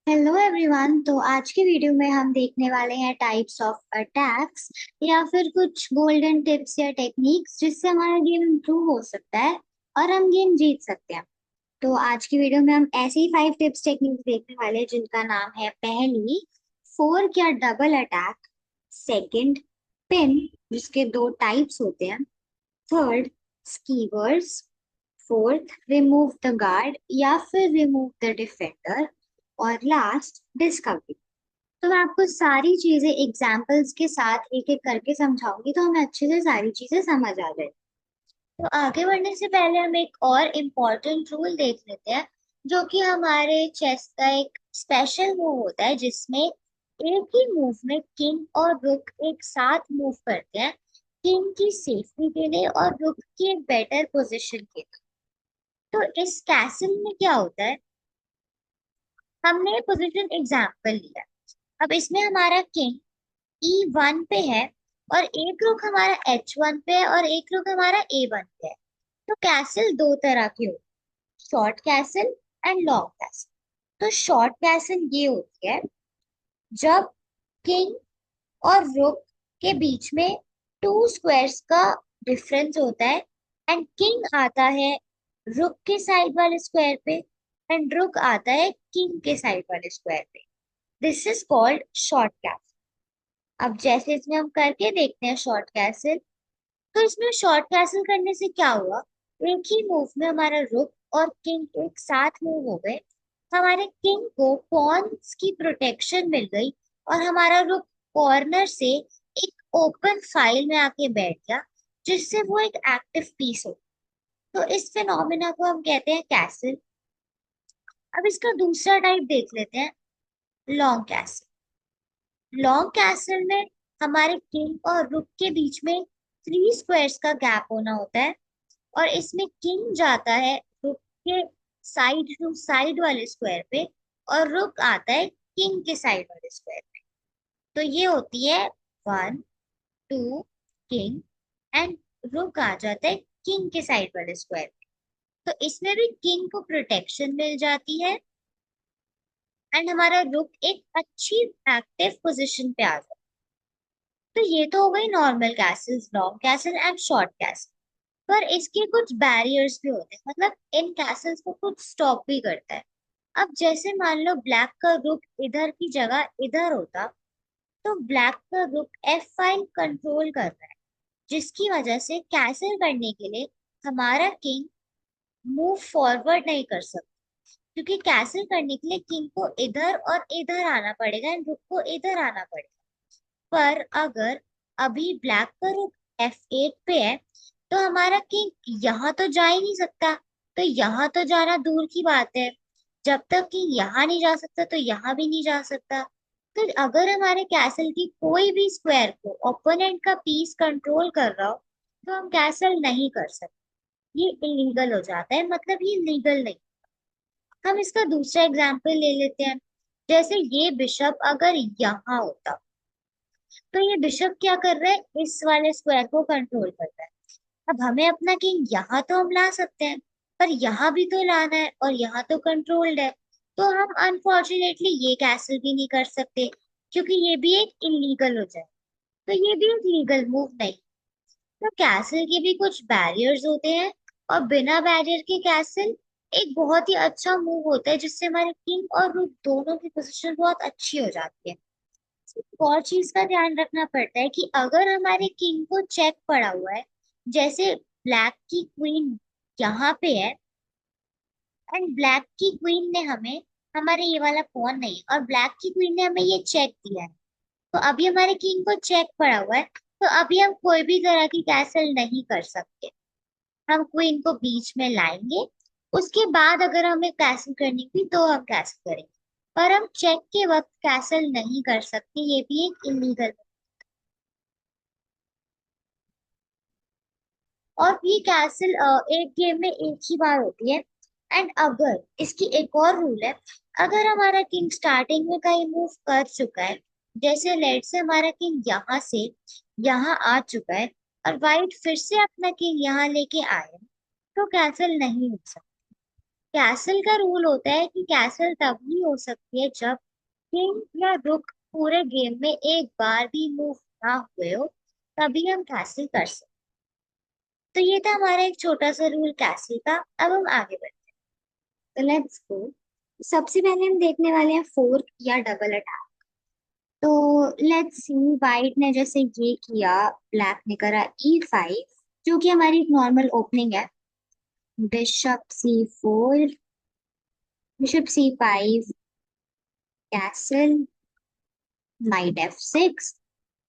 Hello everyone. तो आज के वीडियो में हम देखने वाले हैं टाइप्स ऑफ अटैक्स या फिर कुछ गोल्डन टिप्स या टेक्निक्स जिससे हमारा गेम इम्प्रूव हो सकता है और हम गेम जीत सकते हैं। तो आज की वीडियो में हम ऐसे ही 5 टिप्स टेक्निक्स देखने वाले हैं जिनका नाम है पहली, फोर्क या डबल अटैक। सेकंड, पिन, जिसके दो टाइप्स होते हैं। Third, skewers. Fourth, remove the guard या फिर रिमूव द डिफेंडर। और लास्ट, डिस्कवरी। तो मैं आपको सारी चीजें एग्जाम्पल्स के साथ एक एक करके समझाऊंगी तो हमें अच्छे से सारी चीजें समझ आ जाए। तो आगे बढ़ने से पहले हम एक और इम्पोर्टेंट रूल देख लेते हैं, जो कि हमारे चेस का एक स्पेशल मूव होता है जिसमें एक ही मूव में किंग और रुक एक साथ मूव करते हैं, किंग की सेफ्टी के लिए और रुक की एक बेटर पोजीशन के लिए। तो इस कैसल में क्या होता है, हमने पोजीशन एग्जाम्पल लिया। अब इसमें हमारा किंग E1 पे है और एक रुक हमारा H1 पे है और एक रुक हमारा A1 पे है। तो कैसल दो तरह के होते हैं, short castle and long castle. तो शॉर्ट कैसल ये होती है जब किंग और रुक के बीच में टू स्क्वायर्स का डिफरेंस होता है एंड किंग आता है रुक के साइड वाले स्क्वायर पे एंड रुक आता है किंग के साइड वाले स्क्वायर पे। This is called short castle. अब जैसे इसमें हम करके देखते हैं शॉर्ट कैसल। तो इसमें शॉर्ट कैसल करने से क्या हुआ, एक ही मूव में हमारा रुक और किंग एक साथ मूव हो गए। हमारे किंग को पॉन्स की प्रोटेक्शन मिल गई और हमारा रुक कॉर्नर से एक ओपन फाइल में आके बैठ गया, जिससे वो एक एक्टिव पीस हो। तो इस फिनोमिना को हम कहते हैं कैसल। अब इसका दूसरा टाइप देख लेते हैं, लॉन्ग कैसल। लॉन्ग कैसल में हमारे किंग और रुक के बीच में थ्री स्क्वायर्स का गैप होना होता है और इसमें किंग जाता है रुक के साइड टू साइड वाले स्क्वायर पे और रुक आता है किंग के साइड वाले स्क्वायर पे। तो ये होती है वन टू किंग एंड रुक आ जाता है किंग के साइड वाले स्क्वायर पे। तो इसमें भी किंग को प्रोटेक्शन मिल जाती है एंड हमारा रुक एक अच्छी एक्टिव पोजिशन पे आ जाता है। तो ये तो हो गई normal Castle's, long castle and short castle. पर इसके कुछ बैरियर्स भी होते हैं, मतलब इन कैसल्स को कुछ स्टॉप भी करता है। अब जैसे मान लो ब्लैक का रुक इधर की जगह इधर होता, तो ब्लैक का रुक F5 कंट्रोल कर रहा है, जिसकी वजह से कैसल करने के लिए हमारा किंग मूव फॉरवर्ड नहीं कर सकता, क्योंकि कैसल करने के लिए किंग को इधर और इधर आना पड़ेगा एंड रुक को इधर आना पड़ेगा। पर अगर अभी ब्लैक का रुक F8 पे है, तो हमारा किंग यहाँ तो जा ही नहीं सकता। तो यहाँ तो जाना दूर की बात है, जब तक कि यहाँ नहीं जा सकता तो यहाँ भी नहीं जा सकता। तो अगर हमारे कैसल की कोई भी स्क्वायर को ओपोनेंट का पीस कंट्रोल कर रहा हो, तो हम कैसल नहीं कर सकते। ये इलीगल हो जाता है, मतलब ये लीगल नहीं। हम इसका दूसरा एग्जाम्पल ले लेते हैं। जैसे ये बिशप अगर यहाँ होता, तो ये बिशप क्या कर रहा है, इस वाले स्क्वायर को कंट्रोल कर रहा है। अब हमें अपना किंग यहाँ तो हम ला सकते हैं, पर यहाँ भी तो लाना है और यहाँ तो कंट्रोल्ड है। तो हम अनफॉर्चुनेटली ये कैसल भी नहीं कर सकते, क्योंकि ये भी एक इलीगल हो जाए। तो ये भी एक लीगल मूव नहीं। तो कैसल के भी कुछ बैरियर्स होते हैं और बिना बैरियर के कैसल एक बहुत ही अच्छा मूव होता है, जिससे हमारे किंग और रूक दोनों की पोजीशन बहुत अच्छी हो जाती है। एक और चीज का ध्यान रखना पड़ता है कि अगर हमारे किंग को चेक पड़ा हुआ है, जैसे ब्लैक की क्वीन यहाँ पे है एंड ब्लैक की क्वीन ने हमें, हमारे ये वाला पॉन नहीं और ब्लैक की क्वीन ने हमें ये चेक दिया है, तो अभी हमारे किंग को चेक पड़ा हुआ है। तो अभी हम कोई भी तरह की कैसल नहीं कर सकते। हम क्वीन को बीच में लाएंगे, उसके बाद अगर हमें कैसल करनी थी तो हम कैसल करेंगे, पर हम चेक के वक्त कैसल नहीं कर सकते। ये भी एक इलीगल। और ये कैसल एक गेम में एक ही बार होती है। एंड अगर इसकी एक और रूल है, अगर हमारा किंग स्टार्टिंग में कहीं मूव कर चुका है, जैसे लेट से हमारा किंग यहाँ से यहाँ आ चुका है और वाइट फिर से अपना किंग यहाँ लेके आए, तो कैसल नहीं हो सकता। कैसल का रूल होता है कि कैसल तभी हो सकती है जब किंग या रुक पूरे गेम में एक बार भी मूव ना हुए हो, तभी हम कैसल कर सकते। तो ये था हमारा एक छोटा सा रूल कैसल का। अब हम आगे बढ़ते हैं, तो लेट्स गो। सबसे पहले हम देखने वाले हैं फोर्क या डबल अटैक। तो लेट्स सी, वाइट ने जैसे ये किया, ब्लैक ने करा E5, जो कि हमारी एक नॉर्मल ओपनिंग है। Bishop C4, bishop C5, castle, night F6।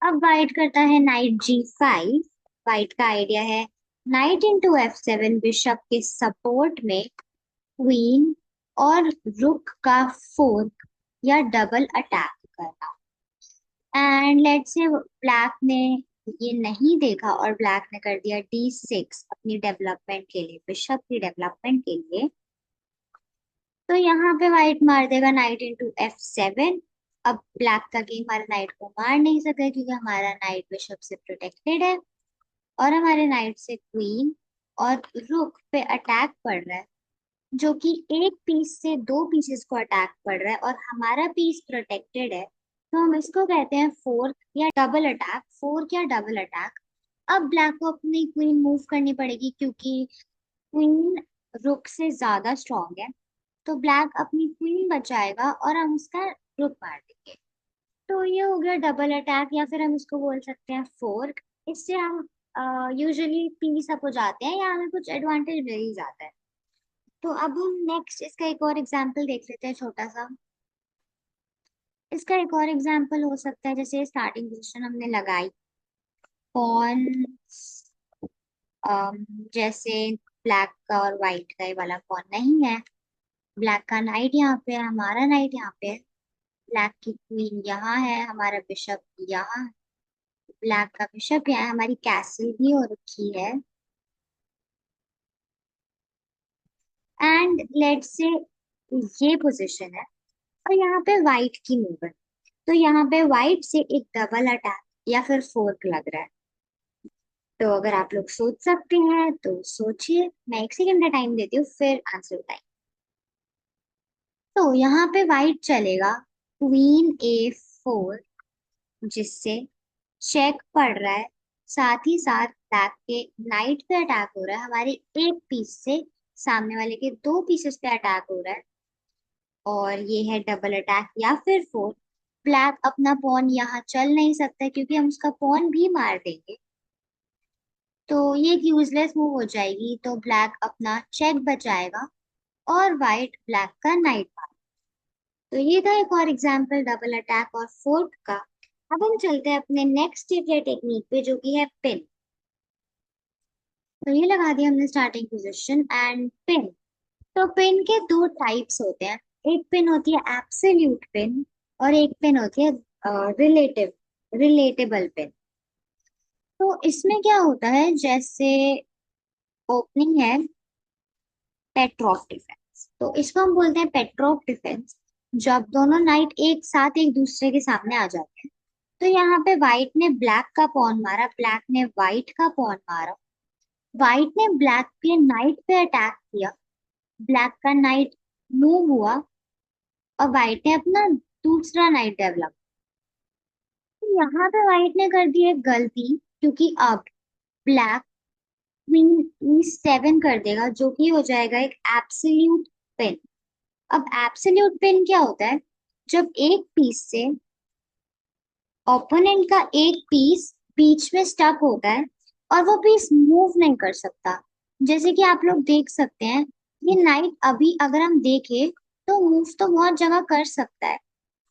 अब वाइट करता है नाइट G5। वाइट का आइडिया है नाइट into F7, बिशप के सपोर्ट में क्वीन और रुक का फोर्क या डबल अटैक करना। एंड लेट्स से ब्लैक ने ये नहीं देखा और ब्लैक ने कर दिया D6 अपनी डेवलपमेंट के लिए, बिशप की डेवलपमेंट के लिए। तो यहाँ पे व्हाइट मार देगा नाइट into F7। अब ब्लैक का किंग हमारे नाइट को मार नहीं सकता क्योंकि हमारा नाइट बिशप से प्रोटेक्टेड है, और हमारे नाइट से क्वीन और रुक पे अटैक पड़ रहा है, जो कि एक पीस से दो पीसेस को अटैक पड़ रहा है और हमारा पीस प्रोटेक्टेड है। तो हम इसको कहते हैं फोर्क या डबल अटैक, फोर्क या डबल अटैक। अब ब्लैक को अपनी क्वीन मूव करनी पड़ेगी क्योंकि क्वीन रुक से ज्यादा स्ट्रांग है। तो ब्लैक अपनी क्वीन बचाएगा और हम उसका रुक मार देंगे। तो ये हो गया डबल अटैक, या फिर हम इसको बोल सकते हैं फोर्क। इससे हम यूजुअली पीस अप हो जाते हैं या हमें कुछ एडवांटेज मिल ही जाता है। तो अब हम नेक्स्ट इसका एक और एग्जाम्पल देख लेते हैं छोटा सा। इसका एक और एग्जाम्पल हो सकता है, जैसे स्टार्टिंग पोजीशन हमने लगाई पॉन, जैसे ब्लैक का और वाइट का ये वाला पॉन नहीं है। ब्लैक का नाइट यहाँ पे है, हमारा नाइट यहाँ पे है। ब्लैक की क्वीन यहाँ है, हमारा बिशप यहाँ है। ब्लैक का बिशप यहाँ है, हमारी कैसल भी हो रखी है। एंड लेट से ये पोजीशन है और यहाँ पे व्हाइट की मूव है। तो यहाँ पे व्हाइट से एक डबल अटैक या फिर फोर्क लग रहा है। तो अगर आप लोग सोच सकते हैं तो सोचिए, मैं 1 सेकंड का टाइम देती हूँ फिर आंसर बताइए। तो यहाँ पे व्हाइट चलेगा Queen A4, जिससे चेक पड़ रहा है। साथ ही साथ ब्लैक के नाइट पे अटैक हो रहा है, हमारे एक पीस से सामने वाले के दो पीसेस पे अटैक हो रहा है। और ये है डबल अटैक या फिर फोर। ब्लैक अपना पॉन यहाँ चल नहीं सकता क्योंकि हम उसका पॉन भी मार देंगे, तो ये एक यूजलेस मूव हो जाएगी। तो ब्लैक अपना चेक बचाएगा और व्हाइट ब्लैक का नाइट मार। तो ये था एक और एग्जांपल डबल अटैक और फोर्क का। अब हम चलते हैं अपने नेक्स्ट टिप या टेक्निक पे, जो कि है पिन। तो ये लगा दिया हमने स्टार्टिंग पोजीशन एंड पिन। तो पिन के दो टाइप्स होते हैं। एक पिन होती है एब्सोल्यूट पिन और एक पिन होती है रिलेटिव रिलेटेबल पिन। तो इसमें क्या होता है, जैसे ओपनिंग है पेट्रॉफ डिफेंस, तो इसको हम बोलते हैं पेट्रॉफ डिफेंस। जब दोनों नाइट एक साथ एक दूसरे के सामने आ जाते हैं, तो यहाँ पे व्हाइट ने ब्लैक का पॉन मारा, ब्लैक ने व्हाइट का पॉन मारा। व्हाइट ने ब्लैक के नाइट पे अटैक किया, ब्लैक का नाइट मूव हुआ और व्हाइट ने अपना दूसरा नाइट डेवलप। तो यहाँ पे व्हाइट ने कर दी एक गलती, क्योंकि अब ब्लैक Queen E7 कर देगा, जो कि हो जाएगा एक एब्सोल्यूट पिन। अब एब्सोल्यूट पिन क्या होता है, जब एक पीस से ओपोनेंट का एक पीस बीच में स्टक होता है और वो पीस मूव नहीं कर सकता। जैसे कि आप लोग देख सकते हैं, ये नाइट अभी अगर हम देखें तो मूव तो बहुत जगह कर सकता है,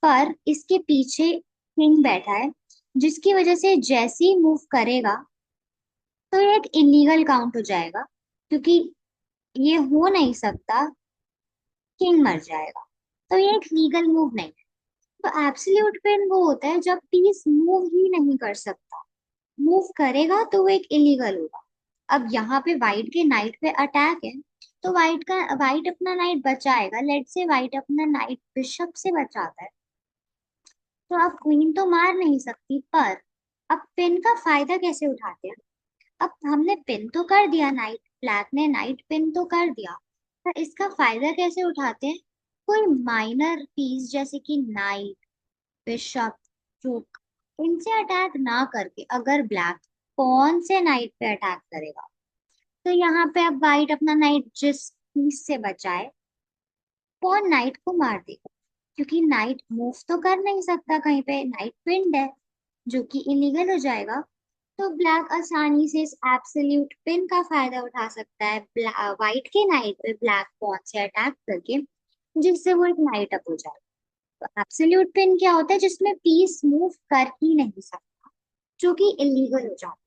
पर इसके पीछे किंग बैठा है, जिसकी वजह से जैसे ही मूव करेगा तो ये एक इलीगल काउंट हो जाएगा, क्योंकि ये हो नहीं सकता, किंग मर जाएगा। तो ये एक लीगल मूव नहीं है। तो एब्सोल्यूट पिन वो होता है जब पीस मूव ही नहीं कर सकता, मूव करेगा तो वो एक इलीगल होगा। अब यहाँ पे व्हाइट के नाइट पे अटैक है, तो व्हाइट अपना नाइट बचाएगा। लेट से व्हाइट अपना नाइट बिशप से बचाता है, तो अब क्वीन तो मार नहीं सकती, पर अब पिन का फायदा कैसे उठाते हैं। अब हमने पिन तो कर दिया, नाइट ब्लैक ने नाइट पिन तो कर दिया, तो इसका फायदा कैसे उठाते हैं? कोई माइनर पीस जैसे कि नाइट, बिशप, रूक, इनसे अटैक ना करके अगर ब्लैक पॉन से नाइट पे अटैक करेगा, तो यहाँ पे अब वाइट अपना नाइट जिस पीस से बचाए, पॉन नाइट को मार देगा। क्योंकि नाइट मूव तो कर नहीं सकता कहीं पे, नाइट पिंड है, जो कि इलीगल हो जाएगा। तो ब्लैक आसानी से इस एब्सोल्यूट पिन का फायदा उठा सकता है व्हाइट के नाइट पे ब्लैक पॉन से अटैक करके, जिससे वो एक नाइट अप हो जाए। तो एब्सोल्यूट पिन क्या होता है? जिसमें पीस मूव कर ही नहीं सकता, जो कि इलीगल हो जाता है।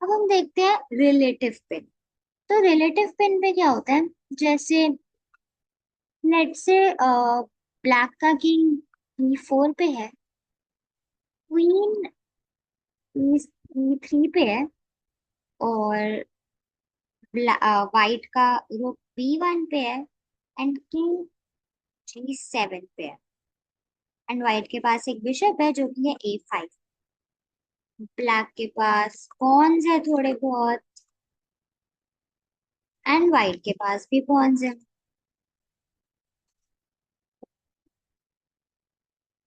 अब हम देखते हैं रिलेटिव पिन। तो रिलेटिव पिन पे क्या होता है? जैसे लेट से ब्लैक का किंग E4 पे है, क्वीन E3 पे है, और वाइट का रुक B1 पे है, एंड किंग G7 पे है, एंड वाइट के पास एक बिशप है जो कि है A5। ब्लैक के पास पॉन्स है थोड़े बहुत, एंड वाइट के पास भी पॉन्स है।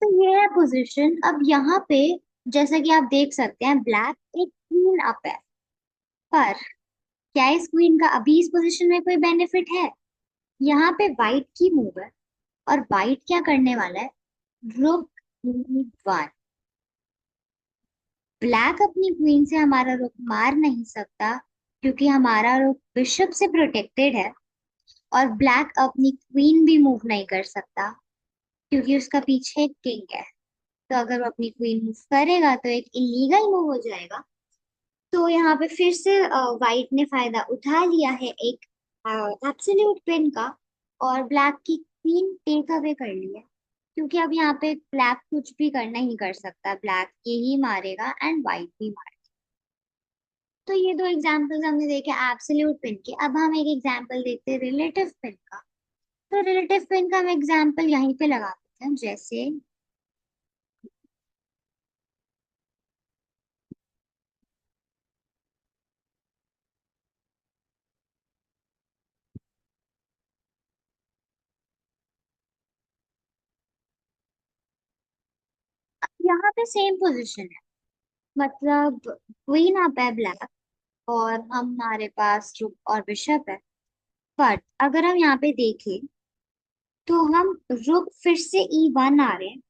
तो ये है पोजीशन। अब यहाँ पे जैसा कि आप देख सकते हैं, ब्लैक एक क्वीन अप है, पर क्या इस क्वीन का अभी इस पोजीशन में कोई बेनिफिट है? यहाँ पे वाइट की मूव है, और वाइट क्या करने वाला है? रुक E1। ब्लैक अपनी क्वीन से हमारा रुक मार नहीं सकता, क्योंकि हमारा रुक बिशप से प्रोटेक्टेड है, और ब्लैक अपनी क्वीन भी मूव नहीं कर सकता, क्योंकि उसका पीछे एक किंग है। तो अगर वो अपनी क्वीन मूव करेगा तो एक इलीगल मूव हो जाएगा। तो यहाँ पे फिर से वाइट ने फायदा उठा लिया है एक एब्सोल्यूट पिन का, और ब्लैक की क्वीन टेक अवे कर लिया। क्योंकि अब यहाँ पे ब्लैक कुछ भी कर नहीं कर सकता, ब्लैक यही मारेगा एंड वाइट भी मारेगा। तो ये दो एग्जांपल्स हमने देखे एब्सोल्यूट पिन के। अब हम एक एग्जांपल देखते हैं रिलेटिव पिन का। तो रिलेटिव पिन का हम एग्जांपल यहीं पे लगा देते हैं। जैसे यहाँ पे सेम पोजीशन है, मतलब क्वीन अप है ब्लैक, और हमारे पास रूक और बिशप है। बट अगर हम यहाँ पे देखें, तो हम रुक फिर से E1 आ रहे हैं,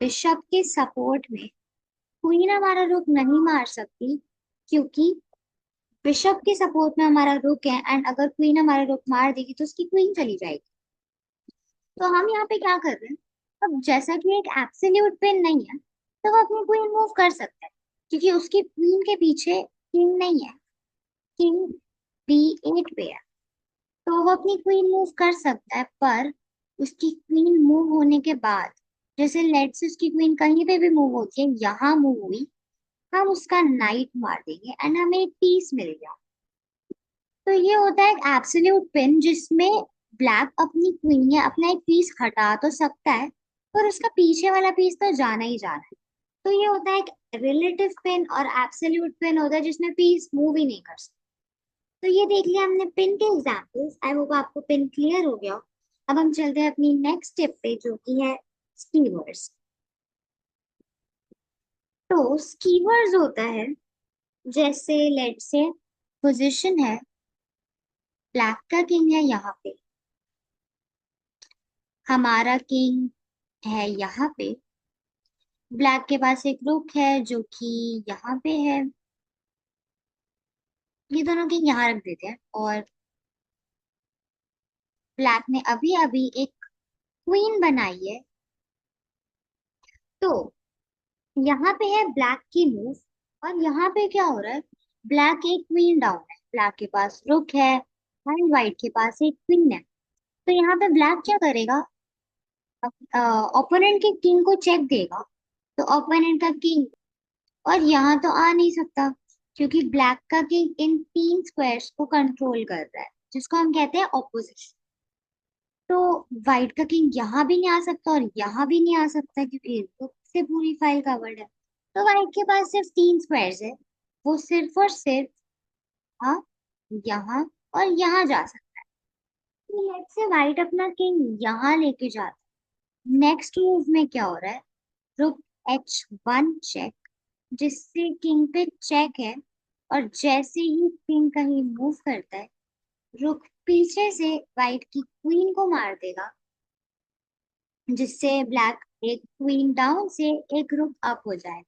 बिशप के सपोर्ट में। क्वीन हमारा रुक नहीं मार सकती, क्योंकि बिशप के सपोर्ट में हमारा रुक है, एंड अगर क्वीन हमारा रुक मार देगी तो उसकी क्वीन चली जाएगी। तो हम यहाँ पे क्या कर रहे हैं? अब जैसा कि एक एब्सोल्यूट पिन नहीं है, तो वो अपनी क्वीन मूव कर सकता है, क्योंकि उसकी क्वीन के पीछे किंग नहीं है, किंग B8 पे है। तो वो अपनी क्वीन मूव कर सकता है, पर उसकी क्वीन मूव होने के बाद, जैसे लेट से उसकी क्वीन कहीं पे भी मूव होती है, यहाँ मूव हुई, हम उसका नाइट मार देंगे एंड हमें एक पीस मिल गया। तो ये होता है एक एब्सोल्यूट पिन, जिसमें ब्लैक अपनी क्वीन या अपना एक पीस हटा तो सकता है, पर उसका पीछे वाला पीस तो जाना ही जाना है। तो ये होता है एक रिलेटिव पिन, और एब्सोल्यूट पिन होता है जिसमें पीस मूव ही नहीं कर सकता। तो ये देख लिया हमने पिन के एग्जांपल्स। आई होप आपको पिन क्लियर हो गया हो। अब हम चलते हैं अपनी नेक्स्ट स्टेप पे, जो कि है स्कीवर्स। तो स्कीवर्स होता है, जैसे लेट से पोजीशन है, ब्लैक का किंग है यहाँ पे, हमारा किंग है यहाँ पे, ब्लैक के पास एक रुक है जो कि यहाँ पे है। ये दोनों किंग यहाँ रख देते हैं, और ब्लैक ने अभी अभी एक क्वीन बनाई है। तो यहाँ पे है ब्लैक की मूव, और यहाँ पे क्या हो रहा है? ब्लैक एक क्वीन डाउन है, ब्लैक के पास रुक है, एंड व्हाइट के पास एक क्वीन है। तो यहाँ पे ब्लैक क्या करेगा? ओपोनेंट के किंग को चेक देगा। तो ओपोनेंट का किंग और यहाँ तो आ नहीं सकता, क्योंकि ब्लैक का किंग इन तीन स्क्वायर्स को कंट्रोल कर रहा है, जिसको हम कहते हैं ऑपोजिशन। तो व्हाइट का किंग यहाँ भी नहीं आ सकता और यहाँ भी नहीं आ सकता, क्योंकि रुक से पूरी फाइल कवर्ड है। तो व्हाइट के पास सिर्फ तीन स्क्वायर्स है, वो सिर्फ और सिर्फ हाँ यहाँ और यहाँ जा सकता है। लेट्स से व्हाइट अपना किंग यहाँ लेके जाता है। नेक्स्ट मूव में क्या हो रहा है? रुक H1 चेक, जिससे किंग पे चेक है। और जैसे ही किंग कहीं मूव करता है, रुक पीछे से व्हाइट की क्वीन को मार देगा, जिससे ब्लैक एक क्वीन डाउन से एक रुक अप हो जाएगा।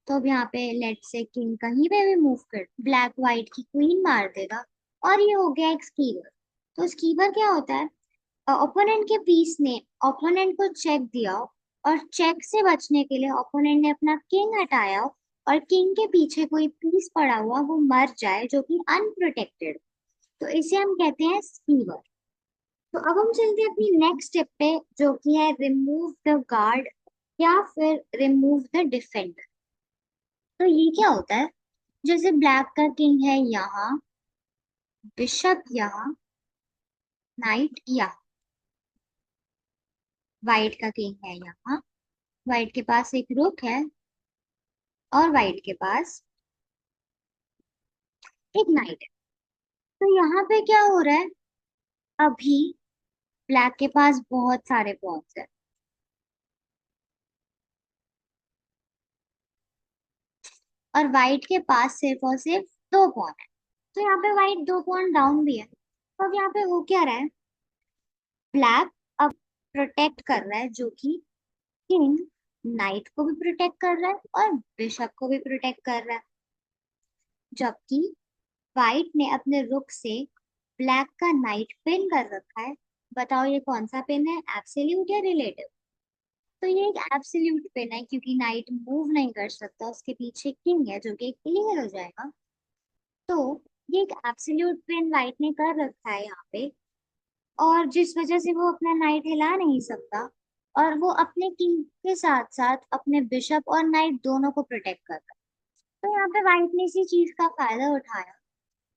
तो अब यहाँ पे लेट से किंग कहीं पे भी मूव कर ब्लैक व्हाइट की क्वीन मार देगा, और ये हो गया एक स्कीवर। तो स्कीवर क्या होता है? ओपोनेंट के पीस ने ओपोनेंट को चेक दिया हो, और चेक से बचने के लिए ओपोनेंट ने अपना किंग हटाया हो, और किंग के पीछे कोई पीस पड़ा हुआ वो मर जाए जो कि अनप्रोटेक्टेड। तो इसे हम कहते हैं स्कीवर। तो अब हम चलते हैं अपनी नेक्स्ट स्टेप पे, जो कि है रिमूव द गार्ड या फिर रिमूव द डिफेंडर। तो ये क्या होता है? जैसे ब्लैक का किंग है यहाँ, बिशप यहाँ, नाइट यहाँ, व्हाइट का किंग है यहाँ, व्हाइट के पास एक रुक है, और व्हाइट के पास एक नाइट है। तो यहाँ पे क्या हो रहा है? अभी ब्लैक के पास बहुत सारे पॉन्स है, और व्हाइट के पास सिर्फ और सिर्फ दो पॉन है। तो यहाँ पे व्हाइट दो पॉन डाउन भी है। तो अब यहाँ पे हो क्या रहा है? ब्लैक अब प्रोटेक्ट कर रहा है, जो कि किंग नाइट को भी प्रोटेक्ट कर रहा है और बिशप को भी प्रोटेक्ट कर रहा है। जबकि व्हाइट ने अपने रुक से ब्लैक का नाइट पिन कर रखा है। बताओ ये कौन सा पिन है, एब्सोल्यूट या रिलेटिव? तो ये एक एब्सोल्यूट पिन है, क्योंकि नाइट मूव नहीं कर सकता, उसके पीछे किंग है जो कि क्लियर हो जाएगा। तो ये एक एब्सोल्यूट पिन व्हाइट ने कर रखा है यहाँ पे, और जिस वजह से वो अपना नाइट हिला नहीं सकता, और वो अपने किंग के साथ साथ अपने बिशप और नाइट दोनों को प्रोटेक्ट कर रहा है। तो यहाँ पे व्हाइट ने इसी चीज का फायदा उठाया,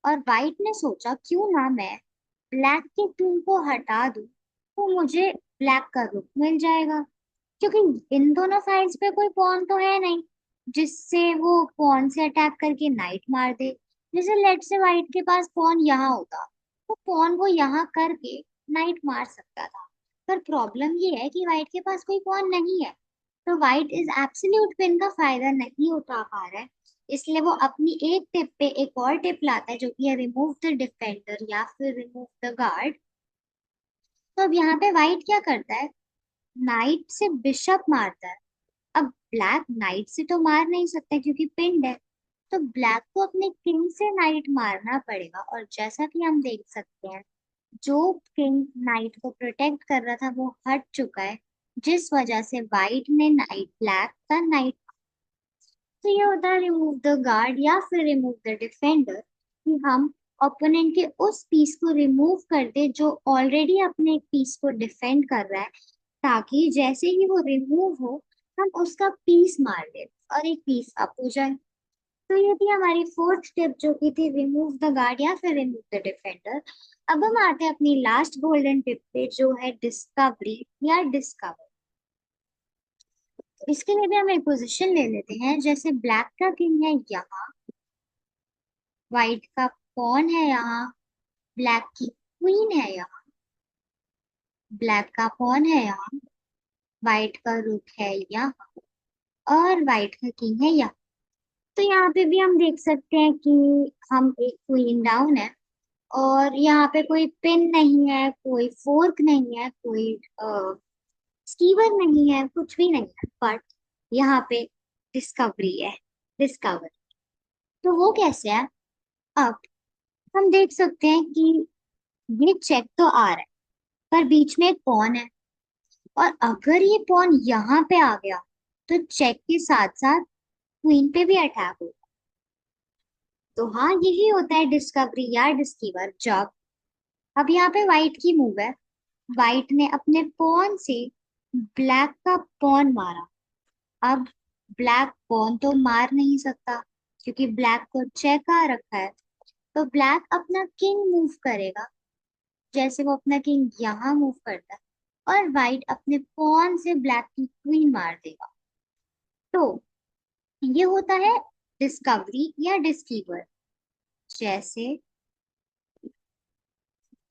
और व्हाइट ने सोचा क्यों ना मैं ब्लैक के किंग को हटा दूं, तो मुझे ब्लैक का रुक मिल जाएगा। क्योंकि इन दोनों साइड्स पे कोई पॉन तो है नहीं जिससे वो पॉन से अटैक करके नाइट मार दे। जैसे लेट से व्हाइट के पास पॉन यहाँ होता, तो पॉन वो यहाँ करके नाइट मार सकता था। पर प्रॉब्लम ये है कि व्हाइट के पास कोई पॉन नहीं है, तो व्हाइट इस एब्सोल्यूट पिन का फायदा नहीं उठा पा रहा है। इसलिए वो अपनी एक टिप पे एक और टिप लाता है, जो कि है रिमूव द डिफेंडर या फिर रिमूव द गार्ड। तो अब यहाँ पे व्हाइट क्या करता है? नाइट से बिशप मारता है। अब ब्लैक नाइट से तो मार नहीं सकता क्योंकि पिंड है, तो ब्लैक को अपने किंग से नाइट मारना पड़ेगा। और जैसा कि हम देख सकते हैं, जो किंग नाइट को प्रोटेक्ट कर रहा था वो हट चुका है, जिस वजह से व्हाइट ने नाइट ब्लैक का नाइट। तो ये होता है रिमूव द गार्ड या फिर रिमूव द डिफेंडर, कि हम ओपोनेंट के उस पीस को रिमूव कर दे जो ऑलरेडी अपने पीस को डिफेंड कर रहा है, ताकि जैसे ही वो रिमूव हो, हम उसका पीस मार दे और एक पीस अप हो जाए। तो ये थी हमारी फोर्थ स्टेप, जो की थी रिमूव द गार्ड या फिर रिमूव द डिफेंडर। अब हम आते हैं अपनी लास्ट गोल्डन टिप पे, जो है डिस्कवरी या डिस्कवर। इसके लिए भी हम एक पोजीशन ले लेते हैं। जैसे ब्लैक का किंग है यहाँ, व्हाइट का पॉन है यहाँ, ब्लैक की क्वीन है यहाँ, ब्लैक का पॉन है यहाँ, व्हाइट का रुक है यहाँ, और व्हाइट का किंग है यहाँ। तो यहाँ पे भी हम देख सकते हैं कि हम एक क्वीन डाउन है, और यहाँ पे कोई पिन नहीं है, कोई फोर्क नहीं है, कोई स्कीवर नहीं है, कुछ भी नहीं है। बट यहाँ पे डिस्कवरी है, डिस्कवर। तो वो कैसे है? अब हम देख सकते हैं कि ये चेक तो आ रहा है, पर बीच में एक पॉन है, और अगर ये पॉन यहाँ पे आ गया, तो चेक के साथ साथ क्वीन पे भी अटैक होगा। तो हाँ, यही होता है डिस्कवरी या डिस्कीवर जब। अब यहाँ पे व्हाइट की मूव है, व्हाइट ने अपने पॉन से ब्लैक का पॉन मारा। अब ब्लैक पॉन तो मार नहीं सकता, क्योंकि ब्लैक को चेक आ रखा है। तो ब्लैक अपना किंग मूव करेगा, जैसे वो अपना किंग यहाँ मूव करता है, और व्हाइट अपने पॉन से ब्लैक की क्वीन मार देगा। तो ये होता है डिस्कवरी या डिस्कीवर। जैसे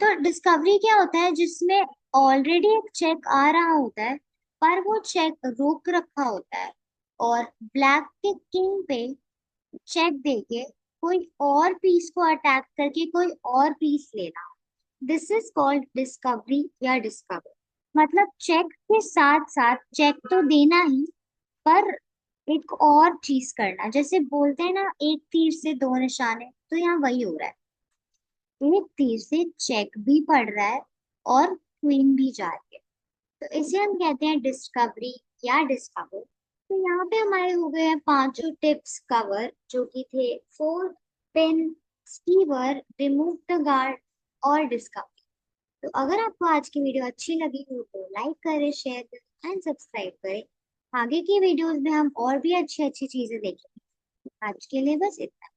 तो डिस्कवरी क्या होता है, जिसमें ऑलरेडी एक चेक आ रहा होता है पर वो चेक रोक रखा होता है, और ब्लैक के किंग पे चेक देके कोई और पीस को अटैक करके कोई और पीस लेना। दिस इज कॉल्ड डिस्कवरी या डिस्कवर। मतलब चेक के साथ साथ चेक तो देना ही, पर एक और चीज करना। जैसे बोलते हैं ना, एक तीर से दो निशाने, तो यहाँ वही हो रहा है, एक तीर से चेक भी पड़ रहा है और क्वीन भी जा रही है। तो इसे हम कहते हैं डिस्कवरी या डिस्कवर। तो यहाँ पे हमारे हो गए हैं पांचों टिप्स कवर, जो कि थे four, pin, skewer, remove the guard और डिस्कवर। तो अगर आपको आज की वीडियो अच्छी लगी हो तो लाइक करें, शेयर करें एंड सब्सक्राइब करें। आगे की वीडियोस में हम और भी अच्छी अच्छी चीजें देखेंगे। आज के लिए बस इतना।